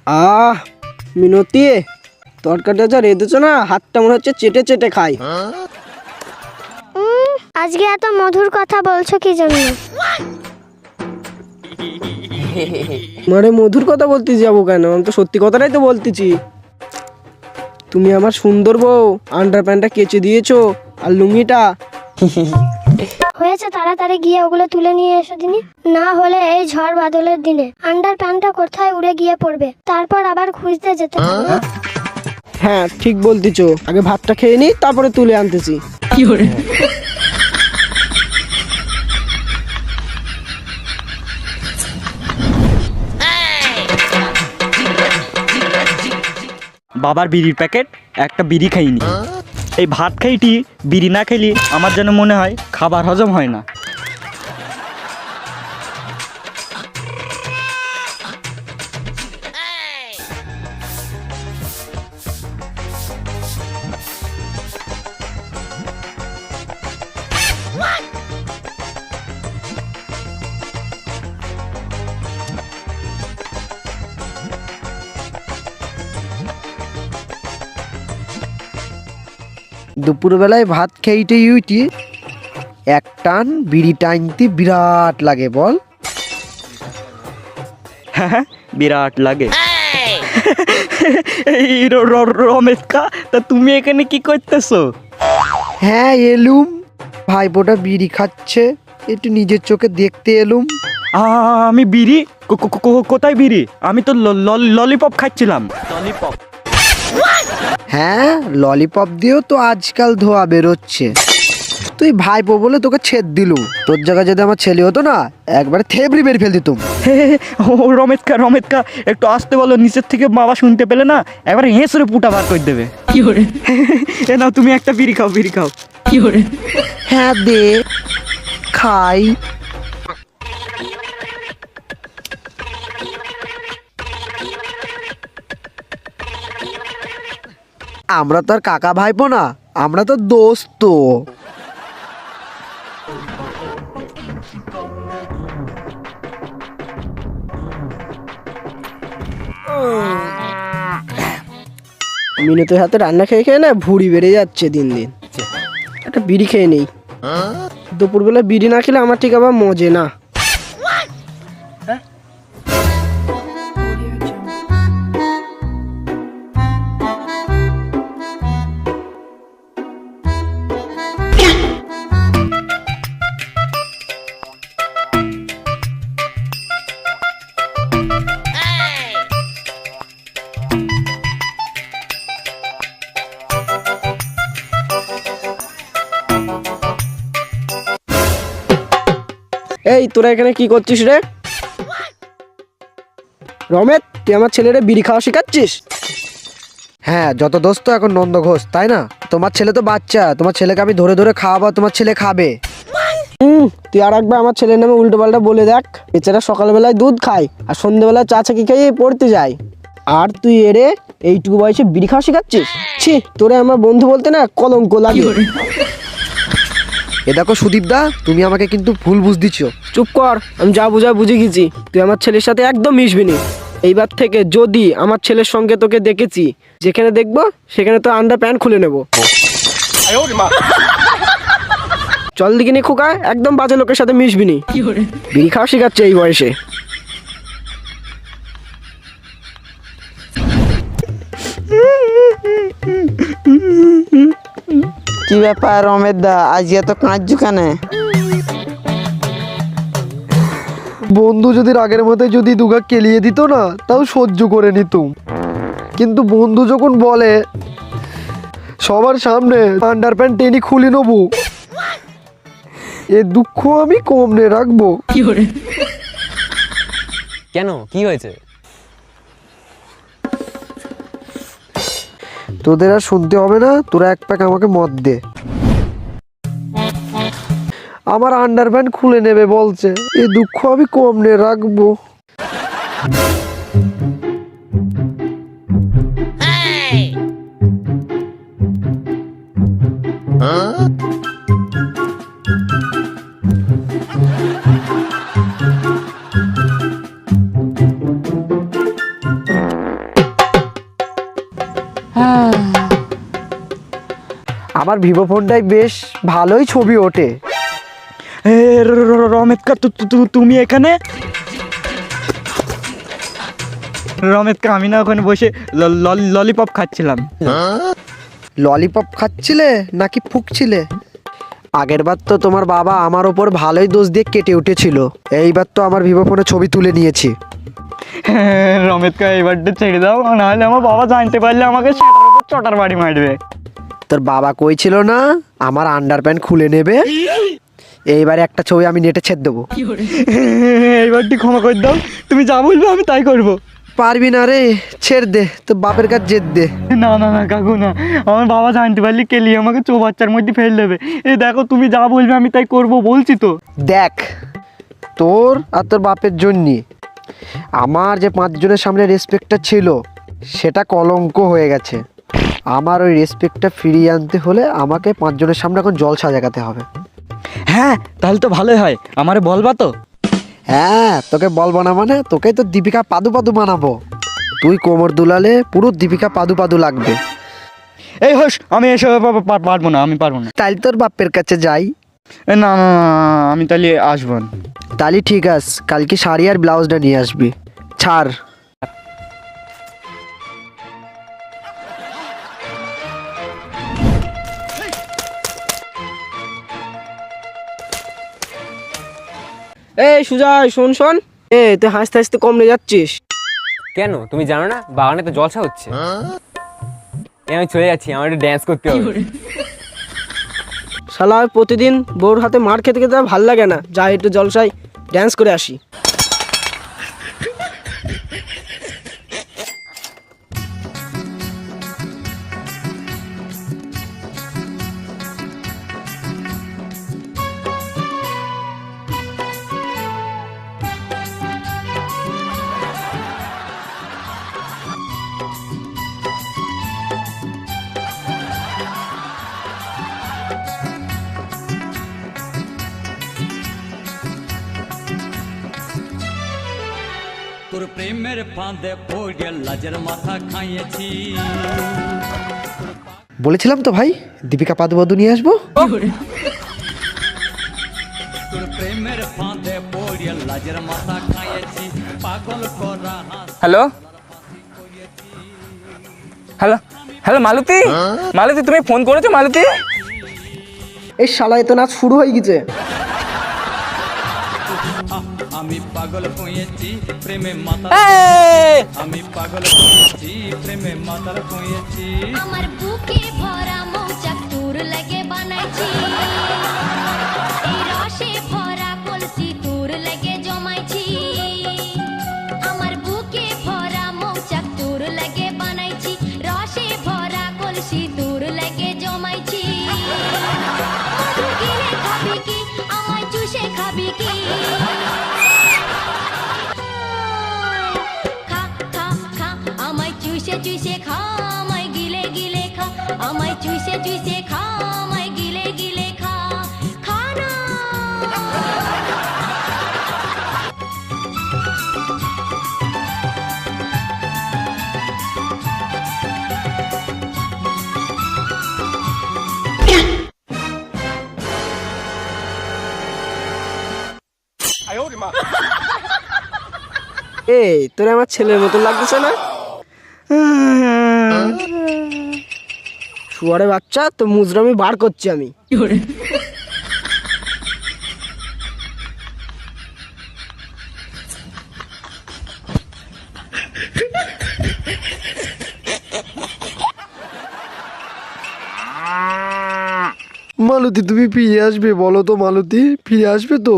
আহ মিনতি, তরকারিটা যা রেঁধেছো না, হাতটা মনে হচ্ছে চেটে চেটে খাই। আজকে এত মধুর কথা বলছো কি জন্য? মানে মধুর কথা বলতে যাবো কেন? আমি তো সত্যি কথাটাই তো বলতেছি। তুমি আমার সুন্দর বউ, আন্ডার প্যান্টটা কেচে দিয়েছো আর লুঙ্গিটা। হয়েছে, তাড়াতাড়ি গিয়ে ওগুলো তুলে নিয়ে এসো দিনি, না হলে এই ঝড় বাদলের দিনে আন্ডার প্যান্টটা কোথায় উড়ে গিয়ে পড়বে, তারপর আবার খুঁজতে যেতে হবে। হ্যাঁ ঠিক বলতেছো, আগে ভাতটা খেয়ে নি, তারপরে তুলে আনতেছি। বাবার বিড়ির প্যাকেট, একটা বিড়ি খাইনি। এই ভাত খাইটি বিড়ি না খাইলে আমার যেন মনে হয় খাবার হজম হয় না। দুপুরবেলায় ভাত খেয়েটে ইউটি এক টান বিড়ি টাইনতে বিরাট লাগে বল। হ্যাঁ বিরাট লাগে। এই রমেশ কা, তা তুমি এখানে কি করতেছো? হ্যাঁ এলুম, ভাইপোটা বিড়ি খাচ্ছে, একটু নিজের চোখে দেখতে এলুম। আমি বিড়ি? কোথায় বিড়ি? আমি তো ললিপপ খাচ্ছিলাম। ললিপপ? হ্যাঁ ললিপপ দিয়েও তো আজকাল ধোয়া বেরোচ্ছে। তুই ভাইপো বলে তোকে ছেদ দিলু, তোর জায়গায় যদি আমার ছেলে হতো না, একবারে থেবড়ি বের ফেল দিতুম। ও রমেশ কা একটু আসতে বলো, নিচের থেকে বাবা শুনতে পেলে না একবারে হেঁসরে পুটা বার করে দেবে। কি করে? এ নাও তুমি একটা বিড়ি খাও, বিড়ি খাও। কি করে? হ্যাঁ দে খাই। আমরা তো আর কাকা ভাইপো না, আমরা তো দোস্ত। মিনতির হাতে রান্না খেয়ে খেয়ে না ভুঁড়ি বেড়ে যাচ্ছে দিন দিন। একটা বিড়ি খেয়ে নেই, দুপুরবেলা বিড়ি না খেলে আমার ঠিক আবার মজে না। এই তোরা এখানে কি করছিস রে? রমেশ, তুই আমার ছেলেরে বিড়ি খাওয়া শেখাচ্ছিস? হ্যাঁ যত দোস্ত এখন নন্দ ঘোষ, তাই না? তোমার ছেলে তো বাচ্চা, তোমার ছেলেকে আমি ধরে ধরে খাওয়াবো, তোমার ছেলে খাবে। তুই আর একবার আমার ছেলের নামে উল্টো পাল্টা বলে দেখ। বেচারা সকালবেলায় দুধ খায় আর সন্ধ্যেবেলায় চা চাকি খাইয়ে পড়তে যায়, আর তুই এরে এইটুকু বয়সে বিড়ি খাওয়া শেখাচ্ছিস? ছি, তোরে আমার বন্ধু বলতে না কলঙ্ক লাগে। এ দেখো সুদীপ দা, তুমি আমাকে কিন্তু ভুল বুঝ দিচ্ছ। চুপ কর, আমি যা বুঝা বুঝে গেছি। তুই আমার ছেলের সাথে একদম মিশবি না। এইবার থেকে যদি আমার ছেলের সঙ্গে তোকে দেখেছি, যেখানে দেখবো সেখানে তো আন্ডার প্যান্ট খুলে নেবো। চল দিকে খোকা, একদম বাজে লোকের সাথে মিশবি নি। বিড়ি খাওয়া শেখাচ্ছে এই বয়সে। কি ব্যাপার রমেশ দা, আজ এত কাঁদছো কেন? বন্ধু যদি রাগের মধ্যে যদি দুগা কেলিয়ে দিত না, তাও সহ্য করে নিতুম, কিন্তু বন্ধু যখন বলে সবার সামনে আন্ডার প্যান্ট টেনে খুলে নেবো, এ দুঃখ আমি কমনে রাখবো? কেন, কি হয়েছে? তোদের আর শুনতে হবে না, তোরা এক প্যাক আমাকে মদ দে। আমার আন্ডার প্যান্ট খুলে নেবে বলছে, এ দুঃখ আমি কমনে রাখবো। আমার ভিভো ফোনটাই বেশ ভালোই ছবি ওঠে। এ, রমেতকা তুমি এখানে? রমেতকা আমি না ওখানে বসে ললিপপ খাচ্ছিলাম। ললিপপ খাচ্ছিলে নাকি ফুকছিলে? আগের বার তো তোমার বাবা আমার ওপর ভালোই দোষ দিয়ে কেটে উঠেছিল, এইবার তো আমার ভিভো ফোনে ছবি তুলে নিয়েছি। রমেতকা এবারটা ছেড়ে দাও, নাহলে আমার বাবা জানতে পারলে আমাকে সেটার উপর চটার বাড়ি মারবে। তোর বাবা কইছিল না আমার আন্ডার প্যান্ট খুলে নেবে? এইবারে একটা ছবি আমি নেটে ছেদ দেবো। এইবারটি ক্ষমা করে দাও, তুমি যা বলবে আমি তাই করবো। পারবি না রে, ছেড় দে, তোর বাপের কাছে জেদ দে। না না না কাকু না, আমার বাবা জানতে পারলে কেলিয়ে আমাকে চৌবাচ্চার মধ্যে ফেল দেবে। এই দেখো তুমি যা বলবে আমি তাই করব, বলছি তো। দেখ, তোর আর তোর বাপের জন্যে আমার যে 5 জনের সামনে রেসপেক্টটা ছিল সেটা কলঙ্ক হয়ে গেছে। আমার ওই রেসপেক্টটা ফিরিয়ে আনতে হলে আমাকে 5 জনের সামনে এখন জলসা জাগাতে হবে। হ্যাঁ তাহলে তো ভালোই হয়, আমারে বলবা তো? হ্যাঁ, তোকে বলবো না মানে তোকেই তো দীপিকা পাদু বানাবো। তুই কোমর দুলালে পুরো দীপিকা পাদু লাগবে। এই হোস, আমি এসব পারবো না, আমি পারবো না। তাইলে তোর বাপের কাছে যাই। এ, না না না, আমি তাহলে আসবো না। তাহলে ঠিক আছে, কালকে শাড়ি আর ব্লাউজটা নিয়ে আসবি। ছাড়। এই সুজয়, শোন শোন, তুই হাসতে হাসতে কমরে যাচ্ছিস। কেন তুমি জানো না বাগানে তো জলসা হচ্ছে? আমি চলে যাচ্ছি, আমার একটু ড্যান্স করতে হবে। শালা প্রতিদিন বউর হাতে মার খেতে খেতে আর ভাল লাগে না, যাই একটু জলসায় ড্যান্স করে আসি। তোর প্রেমের ফাঁদে পড়ে লাজের মাথা খাইয়েছি। বলেছিলাম তো ভাই, দীপিকা পাদু নিয়ে আসবো। তোর প্রেমের ফাঁদে পড়ে লাজের মাথা খাইয়েছি। পাগল করা হ্যালো হ্যালো হ্যালো, মালতী মালতী তুমি ফোন করেছো মালতী? এই শালা, এ তো নাচ শুরু হয়ে গেছে। আমি পাগল হয়েছি প্রেমে মাথা, এই! আমি পাগল হয়েছি প্রেমে মাতার হয়েছি। আমার বুকে ভরা মৌচাক তোর লাগে বানাইছি, এই রসে ভরা কলসি তোর লাগে জমাইছি। আমার বুকে ভরা মৌচাক তোর লাগে বানাইছি, রসে ভরা কলসি তোর লাগে জমাইছি। মধু গিলে খাবি কি, আমায় চুষে খাবি কি? খা খা খা, আমায় চুষে চুষে খা, আমায় গিলে গিলে খা, আমায় চুষে চুষে খা, আমায় গিলে গিলে খা। খা না। তোর আমার ছেলের মতন লাগতেছে না? শুয়ারে বাচ্চা, তো মুজরামি বার করছি আমি। মালতী তুমি ফিরে আসবে? বলো তো মালতী, ফিরে আসবে তো?